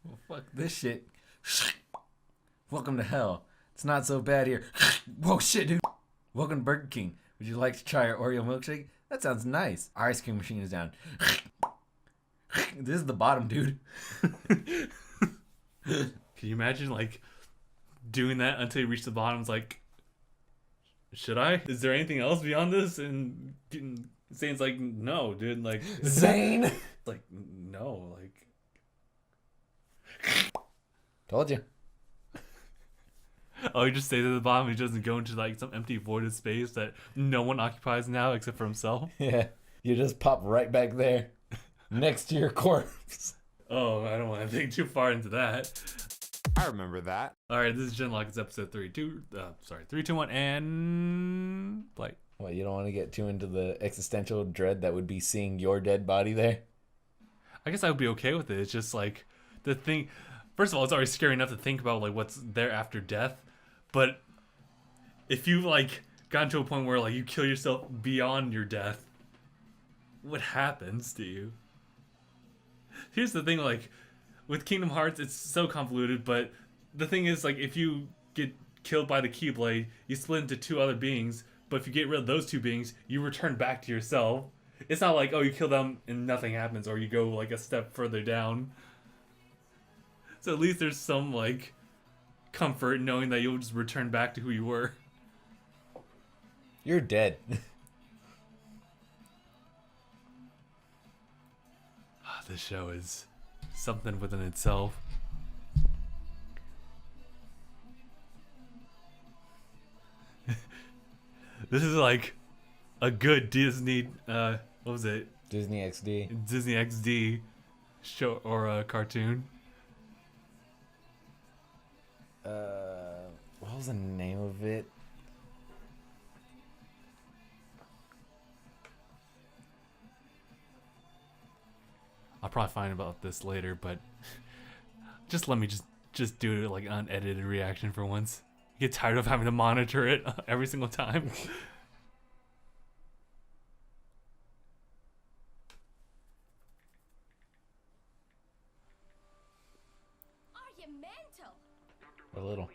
Well, fuck this shit. Welcome to hell. It's not so bad here. Whoa, shit, dude. Welcome to Burger King. Would you like to try our Oreo milkshake? That sounds nice. Our ice cream machine is down. This is the bottom, dude. Can you imagine, like, doing that until you reach the bottom? It's like, should I? Is there anything else beyond this? And Zane's like, no, dude. Like, Zane. like, no, like. Told you. Oh, he just stays at the bottom. He doesn't go into like some empty voided space that no one occupies now except for himself. Yeah. You just pop right back there, next to your corpse. Oh, I don't want to think too far into that. I remember that. All right, this is Genlock. It's episode 3, 2, 3, 2, 1, and play. What, you don't want to get too into the existential dread that would be seeing your dead body there? I guess I would be okay with it. It's just like the thing. First of all, it's already scary enough to think about like what's there after death. But if you like gotten to a point where like you kill yourself beyond your death, what happens to you? Here's the thing, like with Kingdom Hearts, it's so convoluted, but the thing is, like, if you get killed by the Keyblade, you split into two other beings, but if you get rid of those two beings, you return back to yourself. It's not like, oh, you kill them and nothing happens, or you go like a step further down. So at least there's some like comfort knowing that you'll just return back to who you were. You're dead. This show is something within itself. This is like a good Disney, what was it? Disney XD. Disney XD show or a cartoon. What was the name of it? I'll probably find about this later, but just let me just do it like an unedited reaction for once. Get tired of having to monitor it every single time. Are you mental? A little.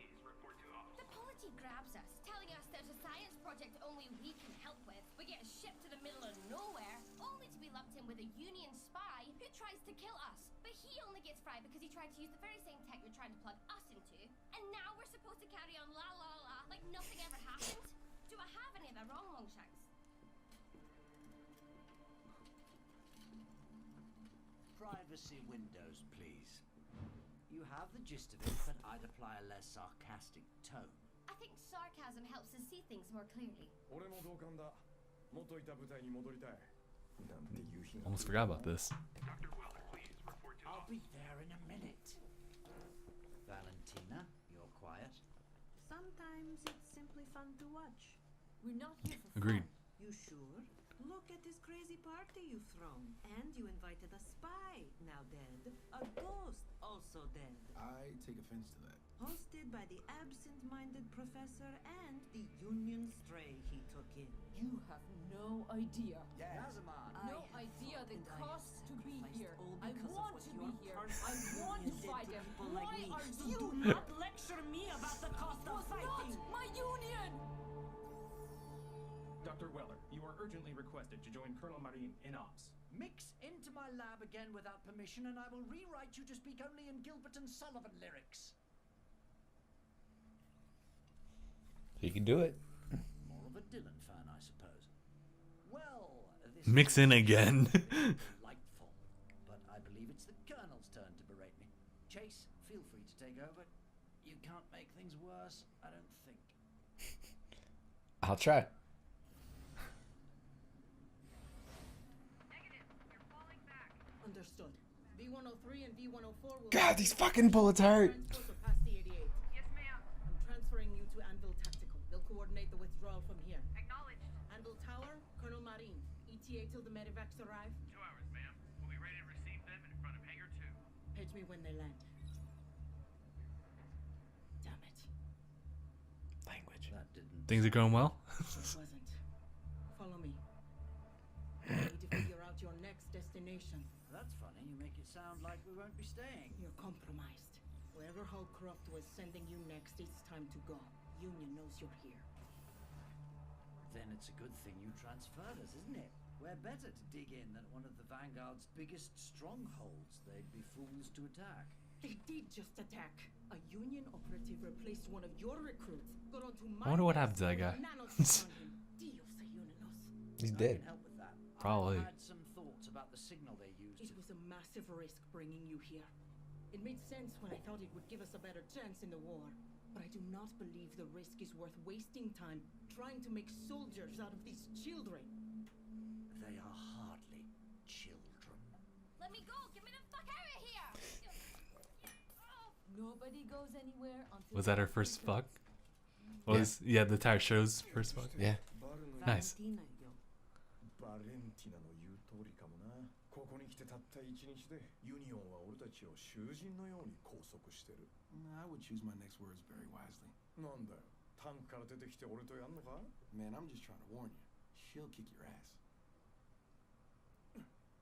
The polity grabs us, telling us there's a science project only we can help with. We get shipped to the middle of nowhere, only to be lumped in with a Union spy who tries to kill us. But he only gets fried because he tried to use the very same tech you're trying to plug us into. And now we're supposed to carry on la la la like nothing ever happened? Do I have any of the wrong Longshanks? Privacy windows, please. You have the gist of it, but I'd apply a less sarcastic tone. I think sarcasm helps us see things more clearly. Almost forgot about this. I'll be there in a minute. Valentina, you're quiet. Sometimes it's simply fun to watch. We're not here for Agreed. fun. You sure? Look at this crazy party you've thrown. And you invited a spy, now dead. A ghost, also dead. I take offense to that. Hosted by the absent-minded professor and the Union stray he took in. You have no idea. Yazamon. No idea the cost to be here. I because of want what to your be here. curse I want to union did fight to them. people Why like me. are So you do not lecture me about the cost of was fighting. not my union? Dr. Weller, you are urgently requested to join Colonel Marine in ops. Mix into my lab again without permission, and I will rewrite you to speak only in Gilbert and Sullivan lyrics. You can do it. More of a Dylan fan, I suppose. Well, this Mix in again. delightful, but I believe it's the Colonel's turn to berate me. Chase, feel free to take over. You can't make things worse, I don't think. I'll try. Understood. V103 and V104 will... God, these fucking bullets hurt. Transport past the 88. Yes, ma'am. I'm transferring you to Anvil Tactical. They'll coordinate the withdrawal from here. Acknowledged. Anvil Tower, Colonel Marine. ETA till the medevacs arrive? 2 hours, ma'am. We'll be ready to receive them in front of Hangar 2. Page me when they land. Damn it. Language. That didn't. Things are going well. It wasn't. Follow me. I need to figure out your next destination. That's funny. You make it sound like we won't be staying. You're compromised. Wherever Holcroft was sending you next, it's time to go. Union knows you're here. Then it's a good thing you transferred us, isn't it? We're better to dig in than one of the Vanguard's biggest strongholds. They'd be fools to attack. They did just attack. A Union operative replaced one of your recruits. Got onto my I wonder what desk happened to that guy. with nanosecond on him. Dios ayúdanos. He's I dead. can help with that. Probably. I had some thoughts about the signal they used. It was a massive risk bringing you here. It made sense when I thought it would give us a better chance in the war. But I do not believe the risk is worth wasting time trying to make soldiers out of these children. They are hardly children. Let me go! Get me the fuck out of here! Nobody goes anywhere until. Was that her first fuck? Yeah, the entire show's first fuck. Yeah. Nice. バレンティナの言う通りかもな。ここに来てたった1日でユニオンは俺たちを囚人のように拘束してる。I would choose my next words very wisely. なんだよ。タンクから出てきて俺とやんのか Man, I'm just trying to warn you. She'll kick your ass.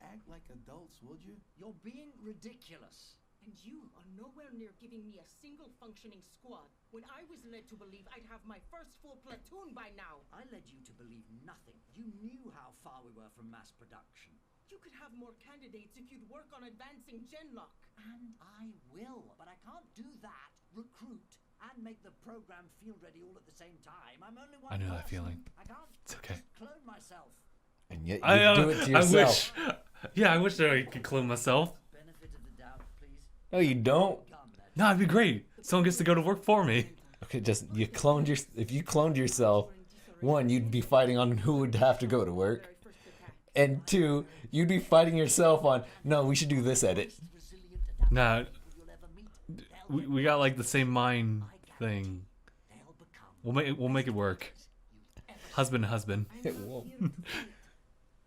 Act like adults, would you? You're being ridiculous. And you are nowhere near giving me a single functioning squad when I was led to believe I'd have my first full platoon by now. I led you to believe nothing. You knew how far we were from mass production. You could have more candidates if you'd work on advancing Genlock. And I will, but I can't do that, recruit, and make the program field ready all at the same time. I'm only one I know that person. feeling. I can't It's okay. just clone myself. And yet you I do it to yourself. I wish that I could clone myself. Benefit of the doubt, please. No, you don't. Come, let's No, it'd be great. Someone gets to go to work for me. Okay, just you cloned your. If you cloned yourself, one, you'd be fighting on who would have to go to work, Very first attack. and two, you'd be fighting yourself on. No, we should do this edit. resilient adaptable Nah, people you'll ever meet. we got like the same mind thing. They'll become We'll make it work. Husband. It won't.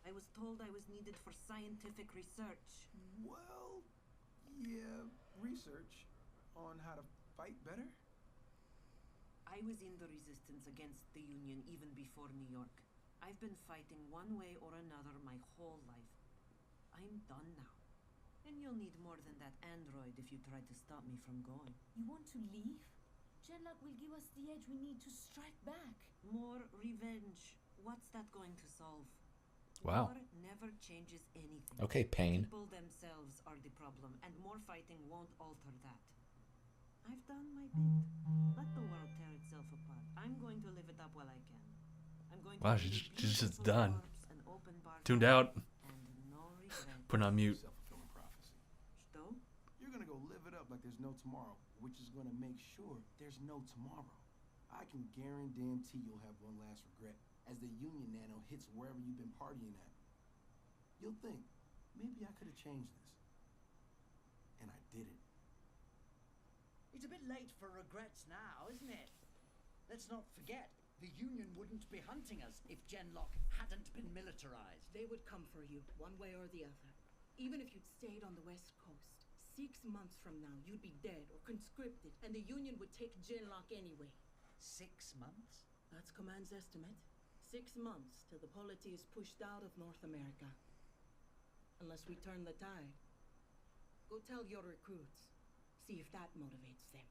I was told I was needed for scientific research. Well, yeah, research on how to fight better. I was in the resistance against the Union even before New York. I've been fighting one way or another my whole life. I'm done now. And you'll need more than that android if you try to stop me from going. You want to leave? Genlock will give us the edge we need to strike back. More revenge. What's that going to solve? Wow. War never changes anything. Okay, Pain. People themselves are the problem, and more fighting won't alter that. I've done my bit. Let the world tear itself apart. I'm going to live it up while I can. I'm going to Wow, build she's just beautiful done. orbs and open bars Tuned out. and no regret. Put on mute. Self-fulfilling prophecy. Что? You're gonna go live it up like there's no tomorrow, which is gonna make sure there's no tomorrow. I can guarantee you'll have one last regret as the Union Nano hits wherever you've been partying at. You'll think, maybe I could have changed this. And I didn't. It's a bit late for regrets now, isn't it? Let's not forget, the Union wouldn't be hunting us if Genlock hadn't been militarized. They would come for you, one way or the other. Even if you'd stayed on the West Coast, 6 months from now, you'd be dead or conscripted, and the Union would take Genlock anyway. 6 months? That's Command's estimate. 6 months till the polity is pushed out of North America. Unless we turn the tide. Go tell your recruits. See if that motivates them.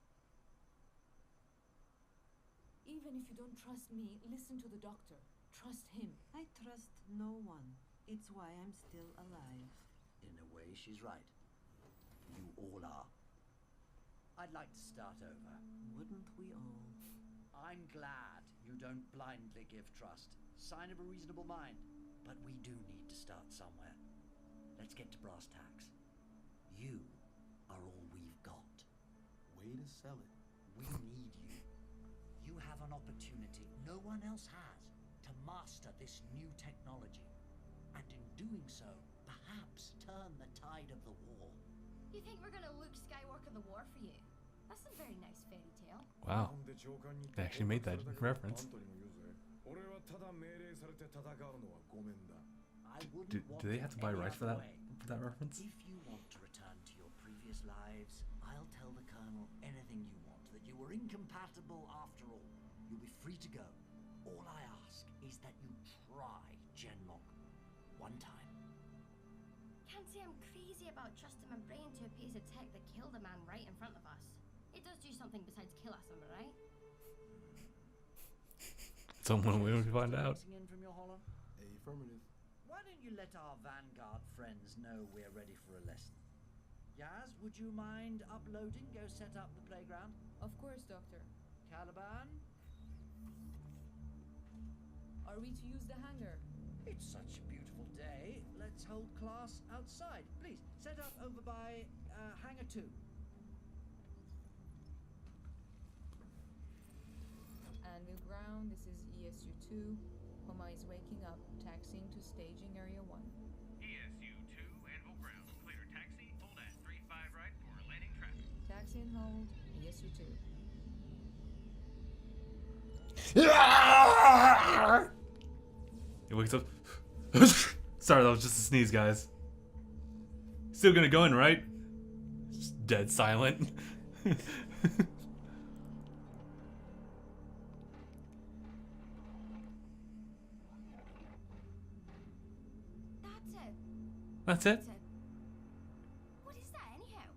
Even if you don't trust me, listen to the doctor. Trust him. I trust no one. It's why I'm still alive. In a way, she's right. You all are. I'd like to start over. Wouldn't we all? I'm glad you don't blindly give trust. Sign of a reasonable mind. But we do need to start somewhere. Let's get to brass tacks. You are all we've got. Way to sell it. We need you. You have an opportunity no one else has to master this new technology. And in doing so, perhaps turn the tide of the war. You think we're gonna Luke Skywalker the war for you? That's a very nice fairy tale. Wow. They actually made that reference. I wouldn't Do they have to buy want it rights for any that other way. reference? If you want to return to your previous lives, I'll tell the Colonel anything you want, that you were incompatible after all. You'll be free to go. All I ask is that you try Genlock one time. can't say I'm crazy about trusting my brain to a piece of tech that killed a man right in front of us. It does do something besides kill us, am I right? Someone will find out. In from your hollow? Affirmative. Why don't you let our Vanguard friends know we're ready for a lesson? Yaz, would you mind uploading? Go set up the playground. Of course, Doctor. Caliban? Are we to use the hangar? It's such a beautiful day. Let's hold class outside. Please, set up over by Hangar 2. Anvil ground, this is ESU-2. Homa is waking up, taxiing to staging area 1. ESU-2, Anvil ground. Clear taxi, hold at 35 right for landing traffic. Taxi and hold, ESU-2. He wakes up. Sorry, that was just a sneeze, guys. Still gonna go in, right? Just dead silent. That's it. That's it? What is that anyhow?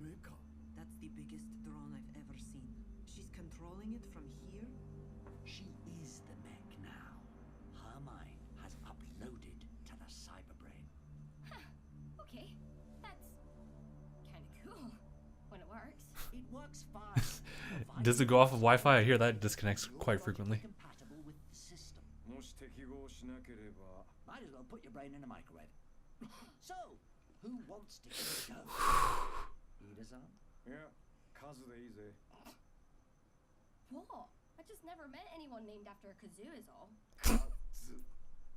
Mecha. That's the biggest drone I've ever seen. She's controlling it from here? She is the mech now. Her mind has uploaded to the cyberbrain. Huh. Okay. That's kind of cool when it works. It works fine. Does it go off of Wi-Fi? I hear that disconnects quite frequently. Compatible with the system. もし適合しなければ Might as well put your brain in a microwave. So, who wants to go? Ida-san? いや数でいいぜ What? I just never met anyone named after a kazoo is all. 数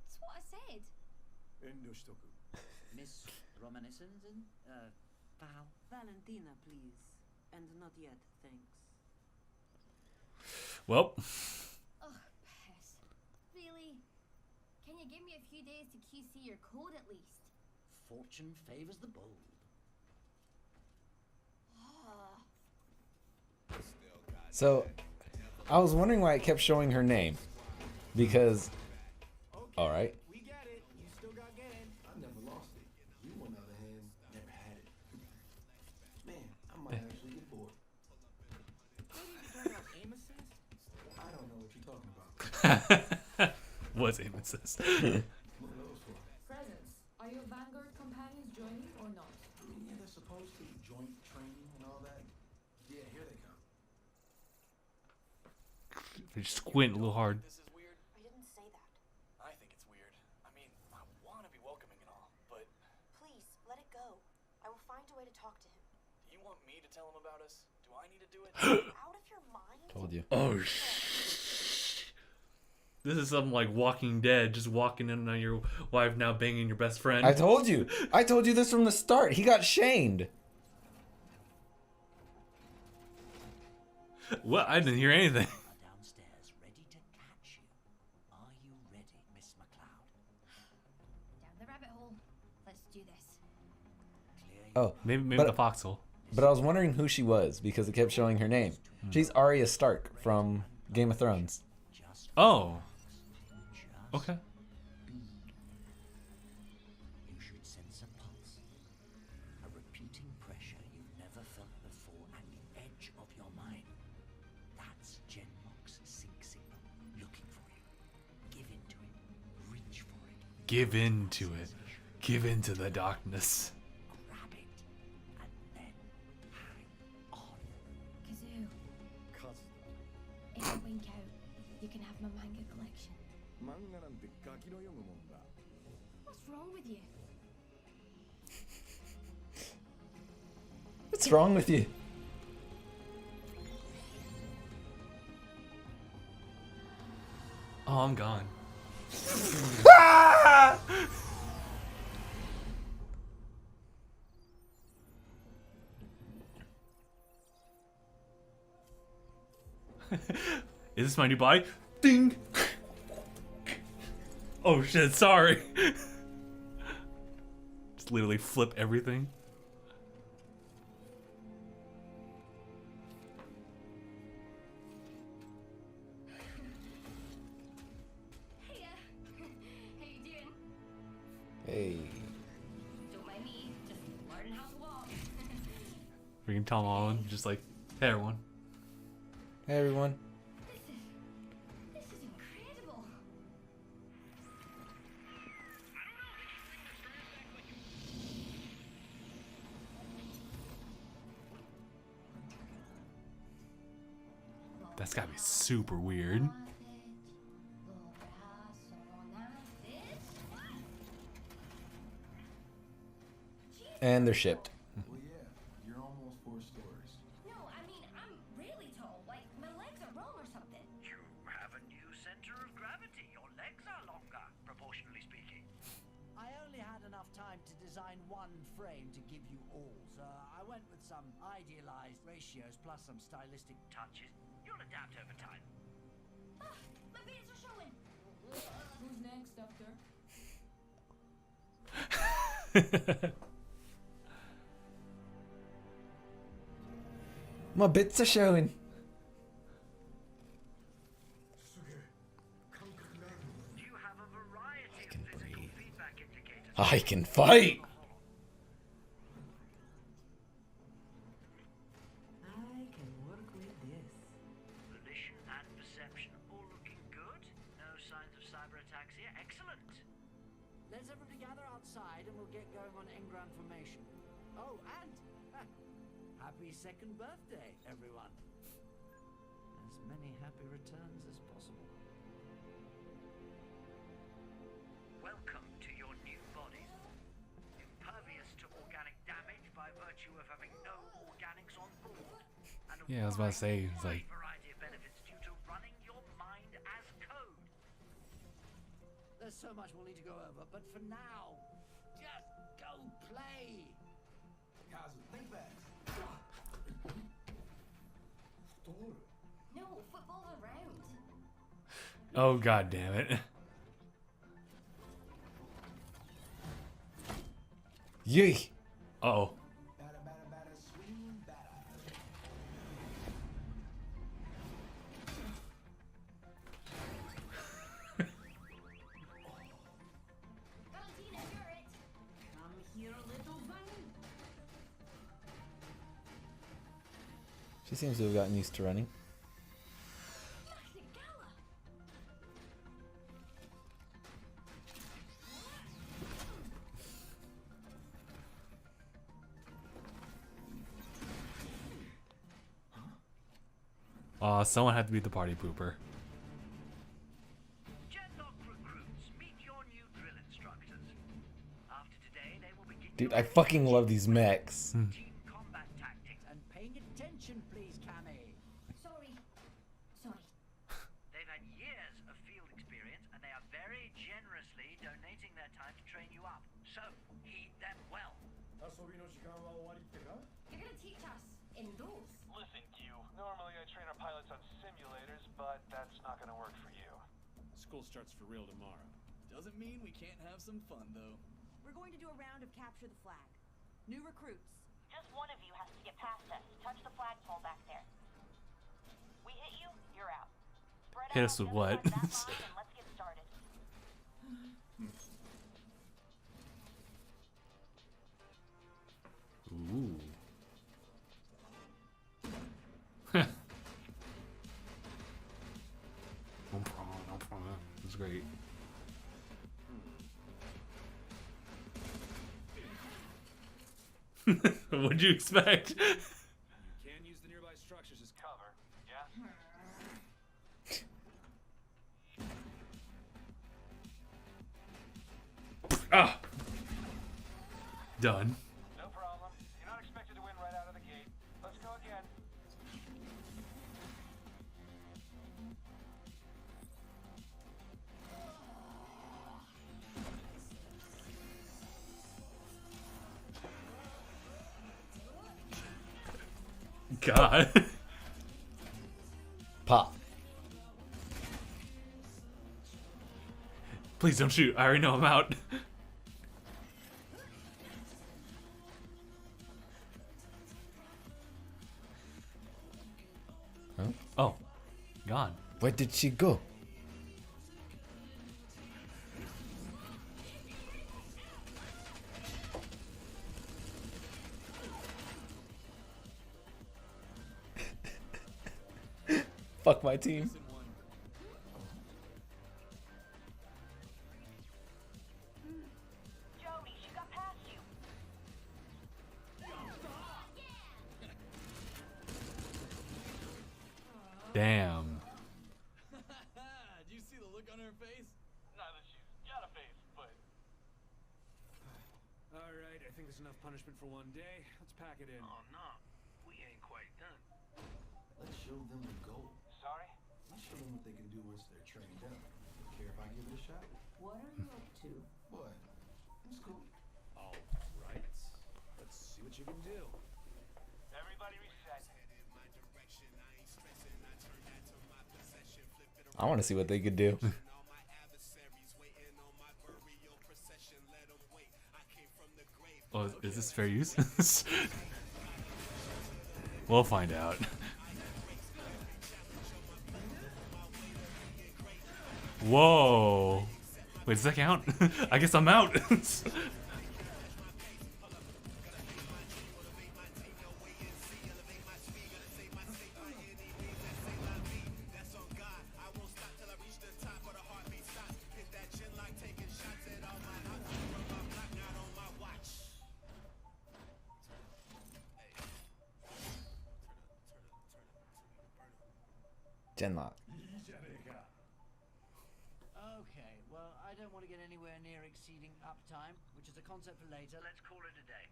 That's what I said. 遠慮しとく Miss Reminiscence and, Val? Valentina, please. And not yet, thanks. Well, Oh, piss. Really? Can you give me a few days to QC your code at least? Fortune favors the bold. So, I was wondering why it kept showing her name. Because, alright. We get it. You still got game. I never lost it. You, on the other hand, never had it. Man, I might actually get bored. Maybe you could turn on aim assist? I don't know what you're talking about. what's aim assist? What are those for? Presence, are your Vanguard companions joining or not? I mean, yeah, they're supposed to. Joint training and all that. Yeah, here they come. They squint a little hard. This is weird. I didn't say that. I think it's weird. I mean, I want to be welcoming and all, but Please, let it go. I will find a way to talk to him. do you want me to tell him about us? Do I need to do it? Out of your mind? Told you. Oh, this is something like Walking Dead, just walking in on your wife now banging your best friend. I told you. I told you this from the start. He got shamed. What? I didn't hear anything. Downstairs, ready to catch you. Are you ready, Miss McLeod? Down the rabbit hole. Let's do this. Clear your Oh, Maybe But- the foxhole. but I was wondering who she was because it kept showing her name. She's Arya Stark from Game of Thrones. just Oh, just okay. You should sense a pulse. A repeating pressure you've never felt before at the edge of your mind. That's Genmox's sync signal looking for you. Give into it. Reach for it. Give in to it. Give in to the darkness. Grab it. And then hang on. Kazoo, 数 if you wink out, you can have my manga collection. 漫画なんてガキの読むもんだ What's wrong with you? What's wrong with you? Oh, I'm gone. Is this my new body? Ding! Oh shit, sorry. Just literally flip everything. Hey, how you doing? Hey. We can tell them all and just like, hey everyone. Hey everyone. This is incredible. That's gotta be super weird. And they're shipped. Well, yeah, you're almost 4 stories. No, I mean, I'm really tall. Like, my legs are wrong or something. You have a new center of gravity. Your legs are longer, proportionally speaking. I only had enough time to design one frame to give you all, so I went with some idealized ratios plus some stylistic touches. You'll adapt over time. Ah, my veins are showing. Who's next, Doctor? My bits are showing. You have a variety of physical feedback indicators. I can fight. I can work with this. Volition and perception all looking good. No signs of cyber ataxia. Excellent. Let's everybody gather outside and we'll get going on engram formation. Oh, and happy 2nd birthday, everyone. As many happy returns as possible. Welcome to your new bodies. Impervious to organic damage by virtue of having no organics on board. And Yeah, I was about to say, it's like, variety of benefits due to running your mind as code. There's so much we'll need to go over, but for now, just go play. Kazu, think fast. No, football's around. oh god damn it. Yee. Uh-oh. Batter, batter, batter, swing, batter. Valentina, you're it. Come here, little bunny. She seems to have gotten used to running. Massive gala. Someone had to be the party pooper. Jetlock recruits, meet your new drill instructors. After today, they will begin Dude, I fucking love these mechs. team combat tactics. And paying attention, please, Cammy. Sorry. They've had years of field experience, and they are very generously donating their time to train you up. So, heed them well. You're gonna teach us in those. Listen, Q. Normally I train our pilots on simulators, but that's not gonna work for you. School starts for real tomorrow. Doesn't mean we can't have some fun, though. We're going to do a round of capture the flag. New recruits. Just one of you has to get past us. Touch the flagpole back there. We hit you, you're out. Spread Hit out us on with the what? other side of that line and let's get started. Ooh. That's great. What'd you expect? You can use the nearby structures as Cover, yeah? Ah! Done. No problem. You're not expected to win right out of the gate. Let's go again. God. Pop. Please don't shoot. I already know I'm out. Huh? Oh. Gone. Where did she go? Fuck my team. Jodie, she got past you. Damn. Do you see the look on her face? Not that she's got a face, but Alright, I think there's enough punishment for one day. Let's pack it in. Oh no, we ain't quite done. Let's show them the goal. sorry. Let's show them what they can do once they're trained up. Care if I give it a shot? What are you up to? What? It's cool. Alright. Let's see what you can do. Everybody reset. I want to see what they could do. Oh, is this fair use? We'll find out. Whoa. Wait, does that count? I guess I'm out. Genlock. Okay, well, I don't want to get anywhere near exceeding uptime, which is a concept for later. Let's call it a day.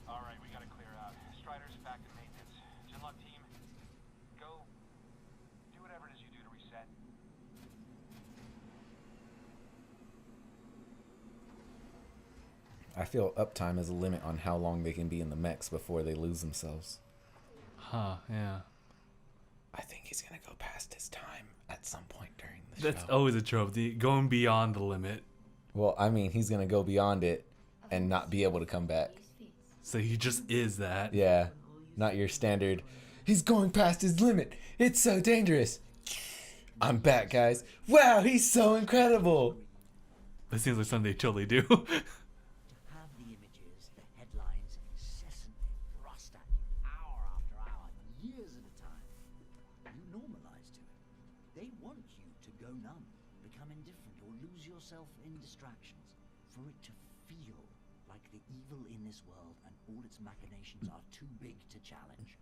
Alright, we gotta clear out. Strider's back to maintenance. Genlock team, go do whatever it is you do to reset. I feel uptime is a limit on how long they can be in the mechs before they lose themselves. Huh, yeah. I think he's gonna go past his time at some point during the That's show. always a trope. Going beyond the limit. Well, I mean, he's gonna go beyond it and not be able to come back. So he just is that. Yeah, not your standard. He's going past his limit. It's so dangerous. I'm back, guys. Wow, he's so incredible. That seems like something they totally do. Have the images, the headlines incessantly thrust at you, hour after hour, years at a time. You normalize to it. They want you to go numb, become indifferent, or lose yourself in distractions. For it to feel like the evil in this world and all its machinations are too big to challenge.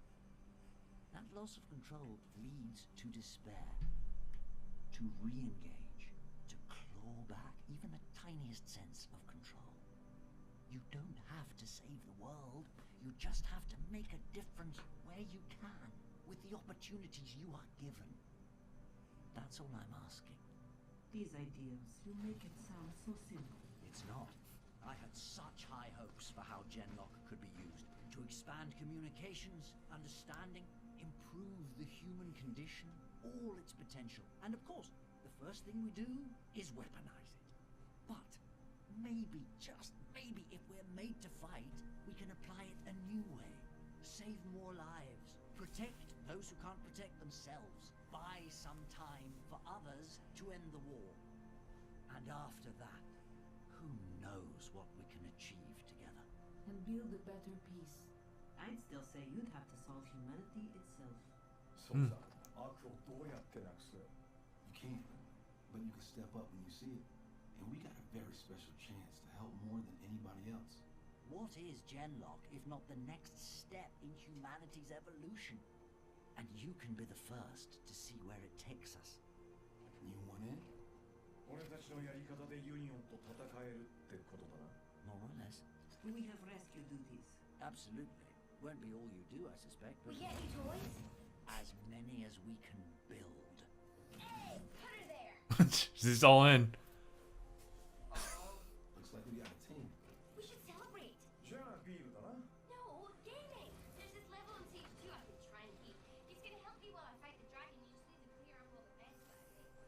That loss of control leads to despair, to re-engage, to claw back even the tiniest sense of control. You don't have to save the world, you just have to make a difference where you can, with the opportunities you are given. That's all I'm asking. These ideas, you make it sound so simple. It's not. I had such high hopes for how Genlock could be used to expand communications, understanding, improve the human condition, all its potential. And of course, the first thing we do is weaponize it. But maybe, just maybe, if we're made to fight, we can apply it a new way. Save more lives. Protect those who can't protect themselves. Buy some time for others to end the war. And after that, who knows what we can achieve together. And build a better peace. I'd still say you'd have to solve humanity itself. So,悪をどうやってなくす? You can't, but you can step up when you see it. And we got a very special chance to help more than anybody else. What is Genlock if not the next step in humanity's evolution? And you can be the first to see where it takes us. You want in? 俺たちのやり方でユニオンと戦えるってことだな。 More or less. We have rescue duties. Absolutely. Won't be all you do, I suspect. But We get any toys? as many as we can build. Hey, put her there. She's all in. Looks like we got a team. We should celebrate. じゃあビールだな。 No, gaming. There's this level on stage 2 I've been trying to beat. It's gonna help me while I fight the dragon. You just need to clear up all the mess that I made.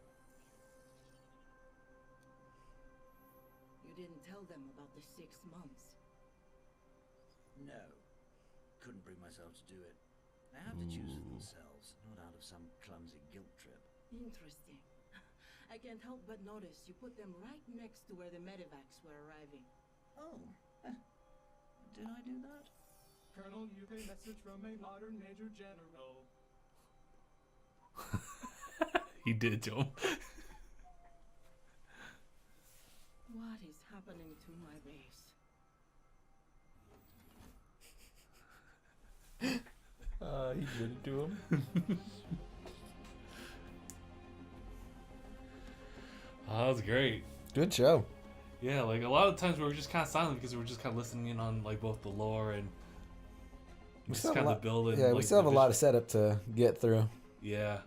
You didn't tell them about the 6 months. No. Couldn't bring myself to do it. They have to choose for themselves, not out of some clumsy guilt trip. Interesting. I can't help but notice you put them right next to where the medevacs were arriving. Oh. Did I do that? Colonel, you've a message from a modern Major General. He did it to him. What is happening to my base? He did it to him. Oh, that was great. Good show. Yeah, like a lot of times we were just kind of silent because we were just kind of listening in on like both the lore and just kind of the build. Yeah, we still have a lot of setup to get through. Yeah.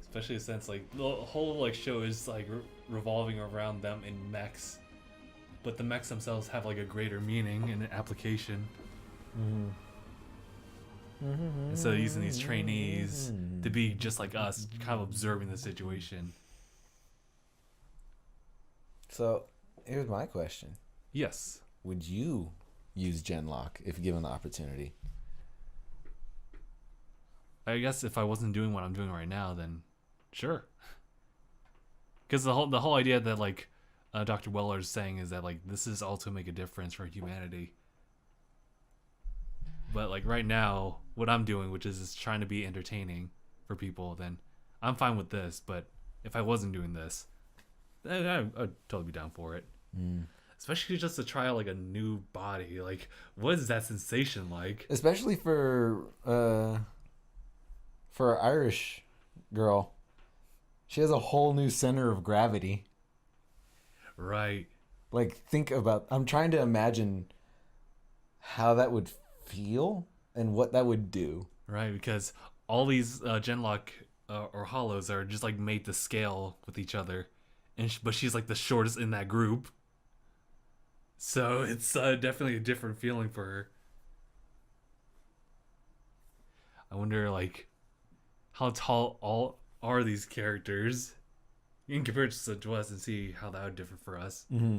Especially since like the whole like show is like revolving around them in mechs, but the mechs themselves have like a greater meaning and application. Instead of using these trainees to be just like us, kind of observing the situation. So, here's my question. Yes. Would you use Genlock if given the opportunity? I guess if I wasn't doing what I'm doing right now, then sure. Because the whole idea that like Dr. Weller is saying is that like this is all to make a difference for humanity. But like right now, what I'm doing, which is trying to be entertaining for people, then I'm fine with this. But if I wasn't doing this, then I'd totally be down for it. Especially just to try like a new body. Like, what is that sensation like? Especially for an Irish girl. She has a whole new center of gravity. Right. Like, think about... I'm trying to imagine how that would feel and what that would do. Right, because all these Genlock or Hollows are just like made to scale with each other. But she's like the shortest in that group. So it's definitely a different feeling for her. I wonder like how tall all are these characters? You can compare it to us and see how that would differ for us. Mm-hmm.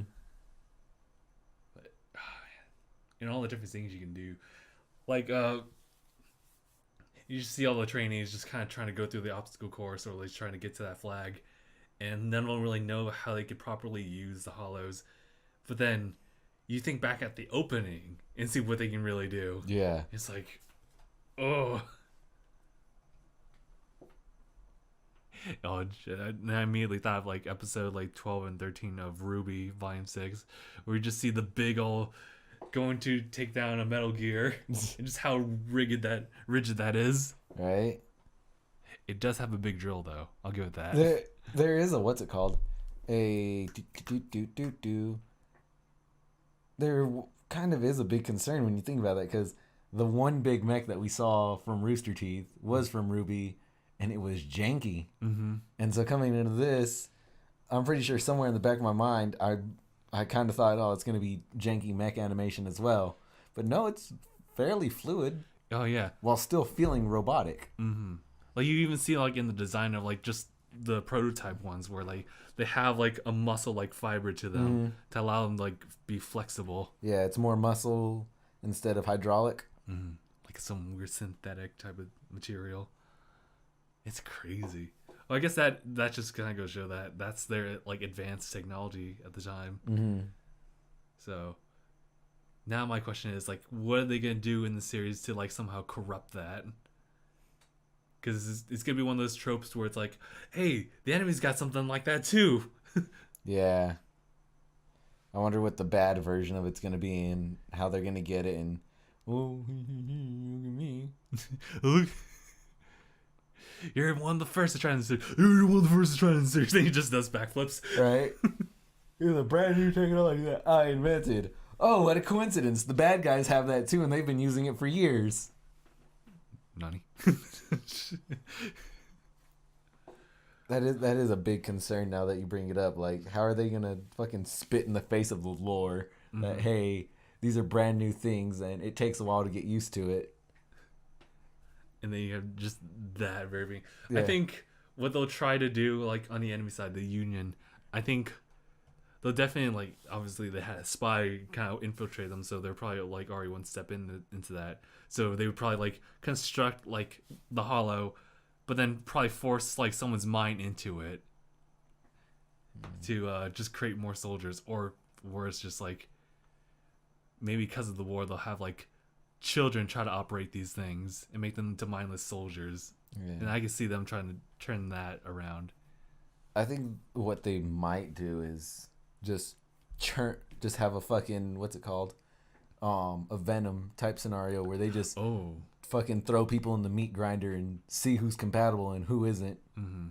But all the different things you can do. Like you just see all the trainees just kind of trying to go through the obstacle course or like trying to get to that flag. And none of them really know how they could properly use the Hollows. But then you think back at the opening and see what they can really do. Yeah. It's like, oh. Oh, shit. I immediately thought of like episode like 12 and 13 of Ruby Volume 6, where you just see the big ol' going to take down a Metal Gear and just how rigid that is. Right. It does have a big drill though. I'll give it that. There is a, what's it called? There kind of is a big concern when you think about that, because the one big mech that we saw from Rooster Teeth was from Ruby, and it was janky. Mm-hmm. And so coming into this, I'm pretty sure somewhere in the back of my mind, I kind of thought, oh, it's going to be janky mech animation as well. But no, it's fairly fluid. Oh, yeah. While still feeling robotic. Mm-hmm. Like you even see like in the design of like just the prototype ones where like they have like a muscle like fiber to them to allow them to like be flexible. Yeah, it's more muscle instead of hydraulic. Mm-hmm. Like some weird synthetic type of material. It's crazy. Well, I guess that just kind of goes to show that that's their like advanced technology at the time. Mm-hmm. So now my question is like, what are they gonna do in the series to like somehow corrupt that? Because it's gonna be one of those tropes where it's like, hey, the enemy's got something like that too. Yeah. I wonder what the bad version of it's gonna be and how they're gonna get it. And oh, look at me. Look. You're one of the first to try and insert. You're one of the first to try and insert. Then he just does backflips. Right. You're the brand new technology that I invented. Oh, what a coincidence. The bad guys have that too, and they've been using it for years. Nani? That is a big concern now that you bring it up. Like, how are they gonna fucking spit in the face of the lore that, hey, these are brand new things and it takes a while to get used to it? And then you have just that very being. Yeah. I think what they'll try to do, like on the enemy side, the Union, I think they'll definitely, like, obviously they had a spy kind of infiltrate them, so they're probably like already one step into that. So they would probably like construct like the Hollow, but then probably force like someone's mind into it to just create more soldiers, or worse, just like maybe because of the war, they'll have like children try to operate these things and make them into mindless soldiers. Yeah. And I can see them trying to turn that around. I think what they might do is just have a fucking, what's it called? A Venom type scenario where they just fucking throw people in the meat grinder and see who's compatible and who isn't. Mm-hmm.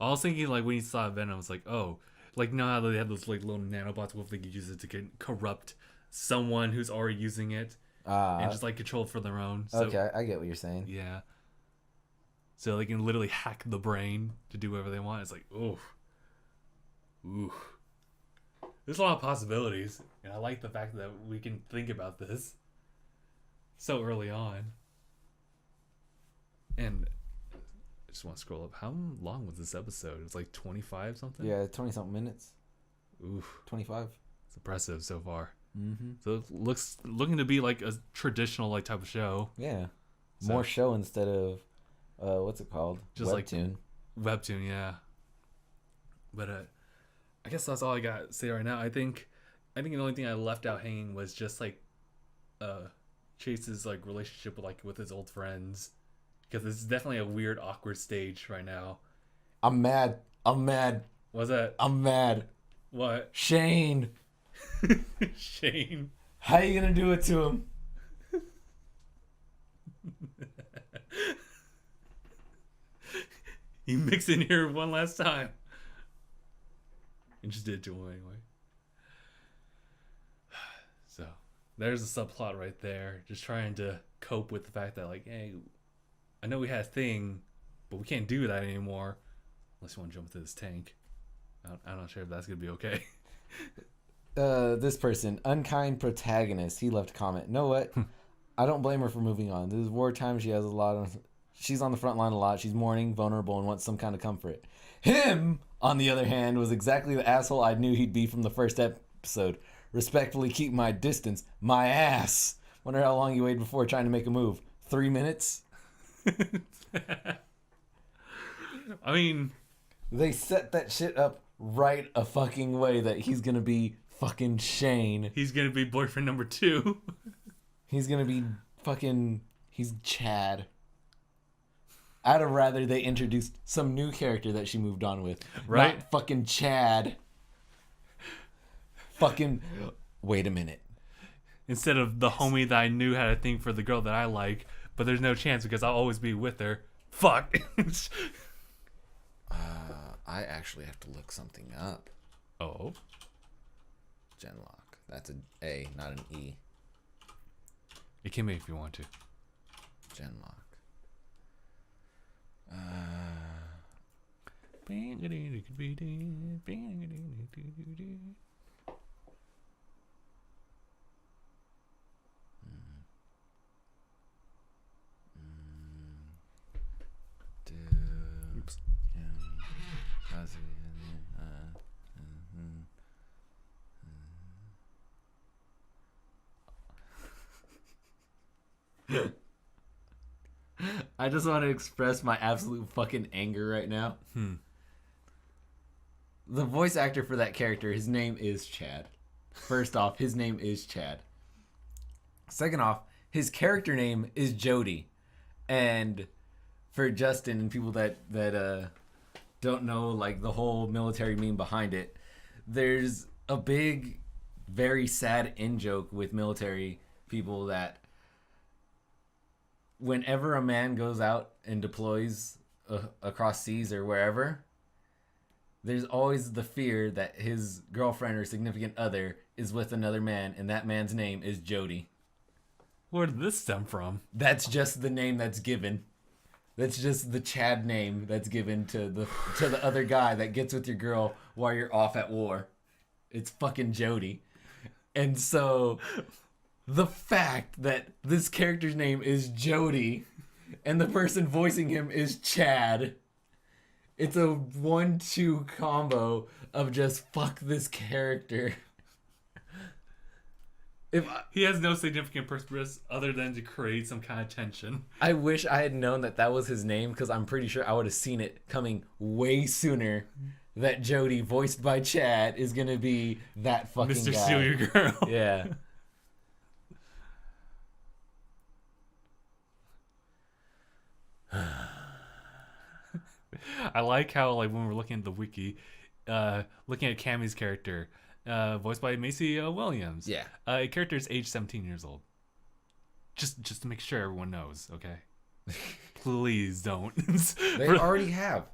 I was thinking, like, when you saw Venom, I was like, oh, like, now how they have those, like, little nanobots, what if they could use it to corrupt someone who's already using it and just, like, control it for their own. So, okay, I get what you're saying. Yeah. So they can literally hack the brain to do whatever they want. It's like, ooh. There's a lot of possibilities, and I like the fact that we can think about this so early on. And I just want to scroll up. How long was this episode? It's like 25 something? Yeah, 20-something minutes. Oof. 25. It's impressive so far. Mm-hmm. So it looking to be like a traditional like type of show. Yeah. So, more show instead of, what's it called? Just Webtoon. Like Webtoon, yeah. But I guess that's all I got to say right now. I think the only thing I left out hanging was just like Chase's like relationship with his old friends, because this is definitely a weird, awkward stage right now. I'm mad. What's that? I'm mad. What? Shane. Shane. How you gonna do it to him? He mixed in here one last time. And just did it to him anyway. So, there's a subplot right there. Just trying to cope with the fact that, like, hey, I know we had a thing, but we can't do that anymore. Unless you want to jump into this tank. I'm not sure if that's going to be okay. This person, unkind protagonist, he left a comment. Know what? I don't blame her for moving on. This is wartime. She's on the front line a lot. She's mourning, vulnerable, and wants some kind of comfort. Him, on the other hand, was exactly the asshole I knew he'd be from the first episode. Respectfully keep my distance. My ass. Wonder how long you waited before trying to make a move. 3 minutes? I mean, they set that shit up right a fucking way that he's gonna be fucking Shane. He's gonna be boyfriend number 2. He's gonna be fucking... He's Chad. I'd have rather they introduced some new character that she moved on with. Right? Not fucking Chad. Fucking... Wait a minute. Instead of the homie that I knew had a thing for the girl that I like, but there's no chance because I'll always be with her. Fuck. I actually have to look something up. Oh? Genlock. That's an A, not an E. It can be if you want to. Genlock. Oops. I just want to express my absolute fucking anger right now. The voice actor for that character, his name is Chad. First off, his name is Chad. Second off, his character name is Jodie. And for Justin and people that don't know like the whole military meme behind it, there's a big, very sad in-joke with military people that whenever a man goes out and deploys across seas or wherever, there's always the fear that his girlfriend or significant other is with another man, and that man's name is Jodie. Where did this stem from? That's just the name that's given. That's just the Chad name that's given to the other guy that gets with your girl while you're off at war. It's fucking Jodie. And so the fact that this character's name is Jodie and the person voicing him is Chad, it's a 1-2 combo of just fuck this character. He has no significant purpose other than to create some kind of tension. I wish I had known that was his name, because I'm pretty sure I would have seen it coming way sooner that Jodie, voiced by Chad, is going to be that fucking Mr. guy. Steal Your Girl. Yeah. I like how, like, when we're looking at the wiki, looking at Cammy's character, voiced by Macy Williams. Yeah. A character is age 17 years old. Just to make sure everyone knows, okay? Please don't. They already have.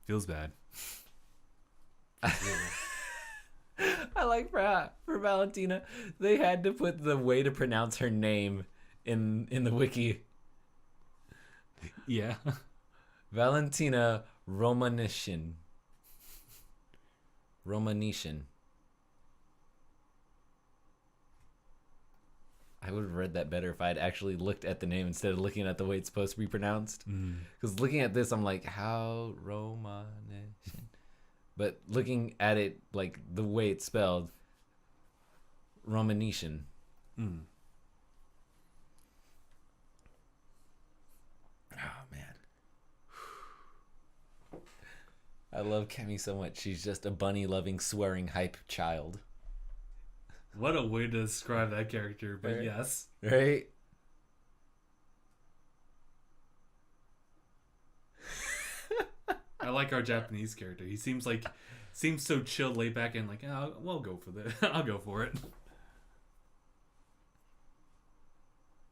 Feels bad. I like for Valentina, they had to put the way to pronounce her name in the wiki. Yeah. Valentina Romanishin. I would have read that better if I'd actually looked at the name instead of looking at the way it's supposed to be pronounced. Because looking at this, I'm like, how Romanishin? But looking at it like the way it's spelled, Romanishin. Oh man, I love Kemi so much. She's just a bunny-loving, swearing, hype child. What a way to describe that character, but Right. yes. Right? I like our Japanese character. He seems so chill, laid back, and like, oh, we'll go for this. I'll go for it.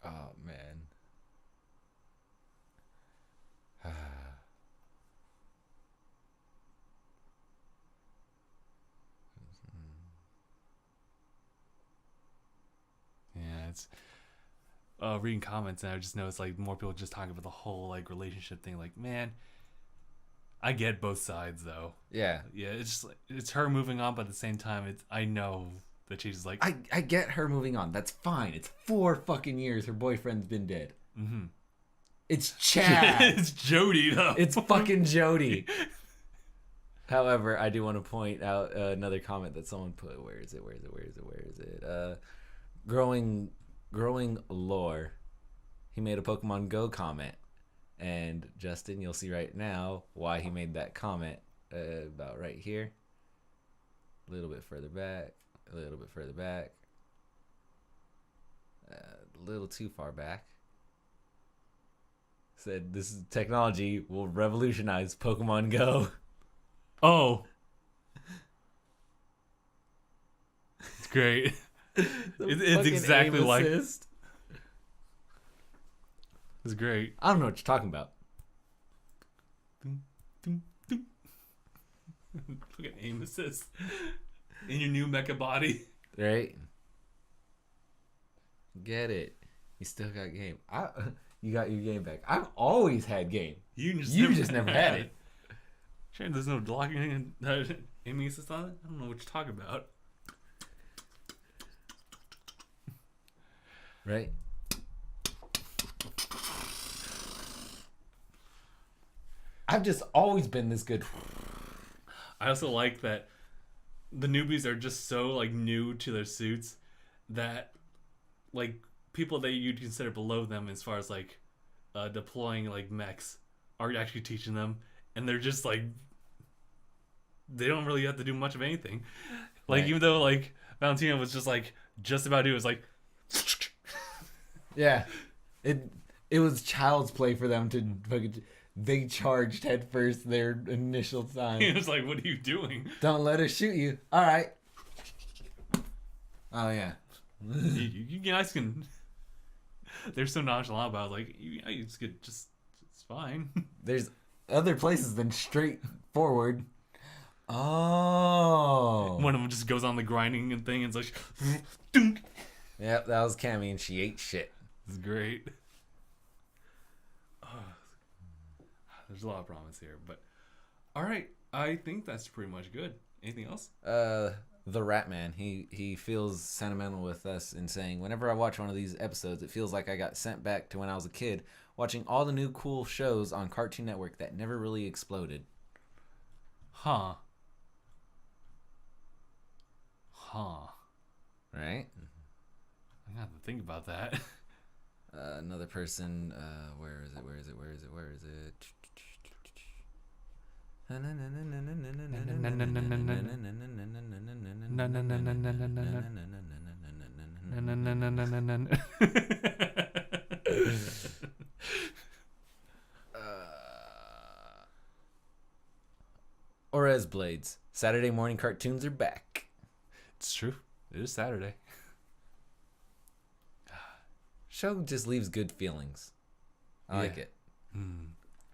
Oh man. Yeah, it's reading comments, and I just noticed like more people just talking about the whole like relationship thing. Like, man, I get both sides though. Yeah. Yeah, it's just it's her moving on, but at the same time, I know that she's like, I get her moving on. That's fine. It's 4 fucking years her boyfriend's been dead. Mm-hmm. It's Chad. It's Jodie though. It's fucking Jodie. However, I do want to point out another comment that someone put. Where is it? Growing lore. He made a Pokemon Go comment. And Justin, you'll see right now why he made that comment. About right here. A little bit further back. A little bit further back. A little too far back. Said this technology will revolutionize Pokemon Go. oh, it's great. It's exactly like assist. It's great. I don't know what you're talking about. Fucking aim assist in your new mecha body, right? Get it? You still got game. You got your game back. I've always had game. You just never had it. Sure, there's no blocking and aiming assist on it. I don't know what you're talking about. Right? I've just always been this good. I also like that the newbies are just so like new to their suits that like people that you'd consider below them as far as like deploying like mechs are actually teaching them, and they're just like they don't really have to do much of anything. Like, even though like Valentina was just about to do it, was like yeah, it was child's play for them to fucking. They charged head first their initial time. It was like, what are you doing? Don't let her shoot you. All right. Oh yeah. you guys can. They're so nonchalant about it, like you just get just it's fine. There's other places than straight forward. Oh. One of them just goes on the grinding and thing and it's like, dunk. Yep, that was Cammy, and she ate shit. It's great. There's a lot of promise here, but all right, I think that's pretty much good. Anything else? The Ratman, he feels sentimental with us in saying, whenever I watch one of these episodes, it feels like I got sent back to when I was a kid, watching all the new cool shows on Cartoon Network that never really exploded. Huh. Right? I have to think about that. Another person, where is it? Orez Blades. Saturday morning cartoons are back. It's true. It is Saturday. Show just leaves good feelings. I like it.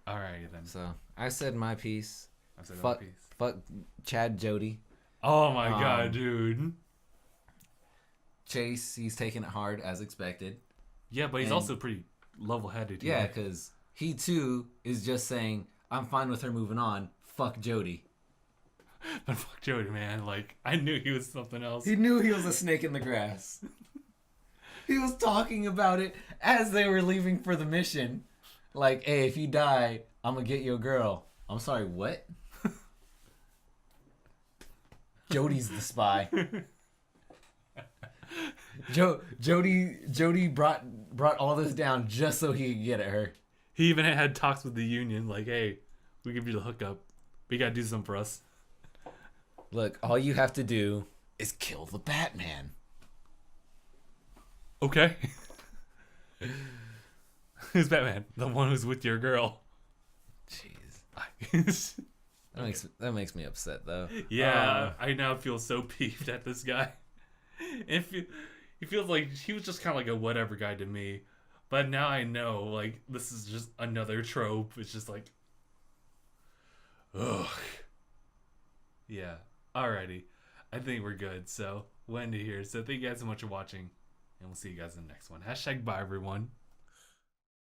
Alright then. So I said my piece. I said fuck, my piece. Fuck Chad Jodie. Oh my god, dude. Chase, he's taking it hard as expected. Yeah, but he's also pretty level-headed. Yeah, because he too is just saying, I'm fine with her moving on. Fuck Jodie. But fuck Jodie, man. Like, I knew he was something else. He knew he was a snake in the grass. He was talking about it as they were leaving for the mission. Like, hey, if you die, I'm gonna get you a girl. I'm sorry, what? Jodie's the spy. Jodie brought all this down just so he could get at her. He even had talks with the union, like, hey, we give you the hookup. But you gotta do something for us. Look, all you have to do is kill the Batman. Okay. Who's Batman? The one who's with your girl. Jeez. That makes me upset, though. Yeah, I now feel so peeved at this guy. He feels like he was just kind of like a whatever guy to me. But now I know, like, this is just another trope. It's just like, ugh. Yeah. Alrighty. I think we're good. So, Wendy here. So, thank you guys so much for watching. And we'll see you guys in the next one. #bye, everyone.